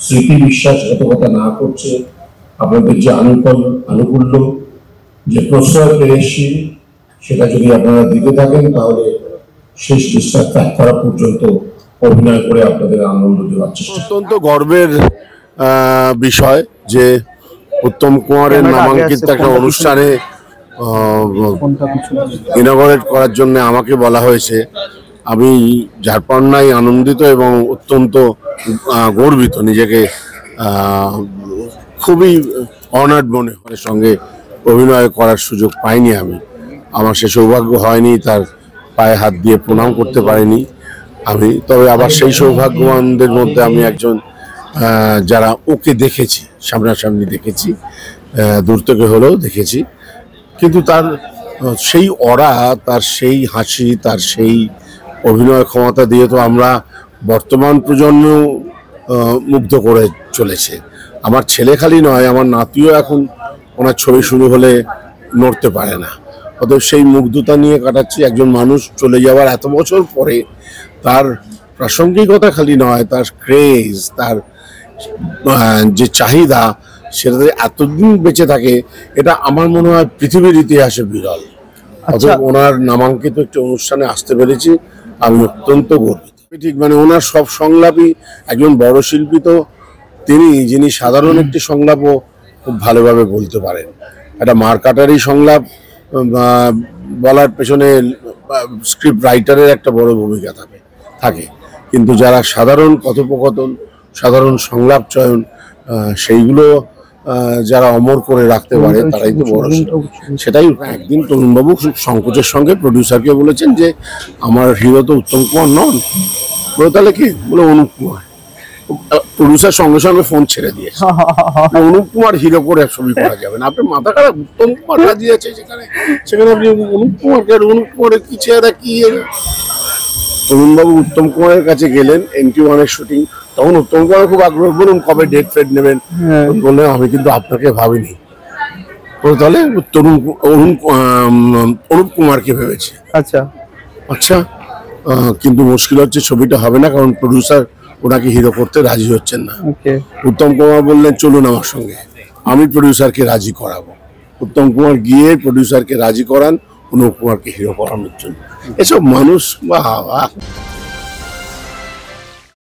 স্মৃতি বিশ্বাসঘাতকতা না করছে, আপনাদের যে আনুকূল্য যে প্রশ্রয় পেয়েছি সেটা যদি আপনারা দিতে থাকেন তাহলে শেষ নিঃশ্বাস ত্যাগ করা পর্যন্ত অভিনয় করে আপনাদের আনন্দ দেওয়ার চেষ্টা। অত্যন্ত গর্বের বিষয় যে উত্তম কুমারের নামাঙ্কিত একটা অনুষ্ঠানে ইনগরেট করার জন্য আমাকে বলা হয়েছে। আমি ঝাড়পান্নায় আনন্দিত এবং অত্যন্ত গর্বিত, নিজেকে খুবই অনার্ড মনে হয়। সঙ্গে অভিনয় করার সুযোগ পাইনি আমি, আমার সে সৌভাগ্য হয়নি, তার পায়ে হাত দিয়ে প্রণাম করতে পারিনি আমি। তবে আবার সেই সৌভাগ্যবানদের মধ্যে আমি একজন, যারা ওকে দেখেছি, সামনাসামনি দেখেছি, দূর থেকে হলেও দেখেছি। কিন্তু তার সেই অরা, তার সেই হাসি, তার সেই অভিনয় ক্ষমতা দিয়ে তো আমরা বর্তমান প্রজন্ম মুগ্ধ করে চলেছে। আমার ছেলে খালি নয়, আমার নাতিও এখন ওনার ছবি শুরু হলে নড়তে পারে না। অতএব সেই মুগ্ধতা নিয়ে কাটাচ্ছি। একজন মানুষ চলে যাওয়ার এত বছর পরে তার প্রাসঙ্গিকতা খালি নয়, তার ক্রেজ, তার যে চাহিদা, সেটাতে এতদিন বেঁচে থাকে, এটা আমার মনে হয় পৃথিবীর ইতিহাসে বিরল। অতএব ওনার নামাঙ্কিত একটি অনুষ্ঠানে আসতে পেরেছি, আমি অত্যন্ত গর্বিত। ঠিক মানে ওনার সব সংলাপই, একজন বড় শিল্পী তো তিনি, যিনি সাধারণ একটি সংলাপও খুব ভালোভাবে বলতে পারেন। একটা মারকাটারি সংলাপ বলার পেছনে স্ক্রিপ্ট রাইটারের একটা বড় ভূমিকা থাকে, কিন্তু যারা সাধারণ কথোপকথন, সাধারণ সংলাপ চয়ন, সেইগুলো যারা অমর করে রাখতে পারে তারাই তো বড়। সেটাই একদিন তরুণবাবু খুব সংকোচের সঙ্গে প্রডিউসারকে বলেছেন যে আমার হিরো তো উত্তম কুমার নন, বলে তাহলে কি, বলে অনুপ কুমার। প্রডিউসার সঙ্গে সঙ্গে ফোন ছেড়ে দিয়ে, অনুপ কুমার হিরো করে ছবি করা যাবে না, আপনার মাথা খারাপ, উত্তম কুমার রাজি আছে সেখানে আপনি অনুপ কুমারের কি চেহারা কি। তরুণবাবু উত্তম কুমারের কাছে গেলেন NT1-এর শুটিং, তখন উত্তম কুমার খুব আগ্রহ, বলুন কবে ডেট ফেট নেবেন। বললেন আমি কিন্তু আপনাকে ভাবিনি। তাহলে অনুপ কুমারকে ভেবেছে। আচ্ছা আচ্ছা, কিন্তু মুশকিল হচ্ছে ছবিটা হবে না, কারণ প্রডিউসার ওনাকে হিরো করতে রাজি হচ্ছেন না। উত্তম কুমার বললেন চলুন আমার সঙ্গে, আমি প্রডিউসারকে রাজি করাবো। উত্তম কুমার গিয়ে প্রডিউসারকে রাজি করান অনুপ কুমারকে হিরো করানোর জন্য। এসব মানুষ, বাহ।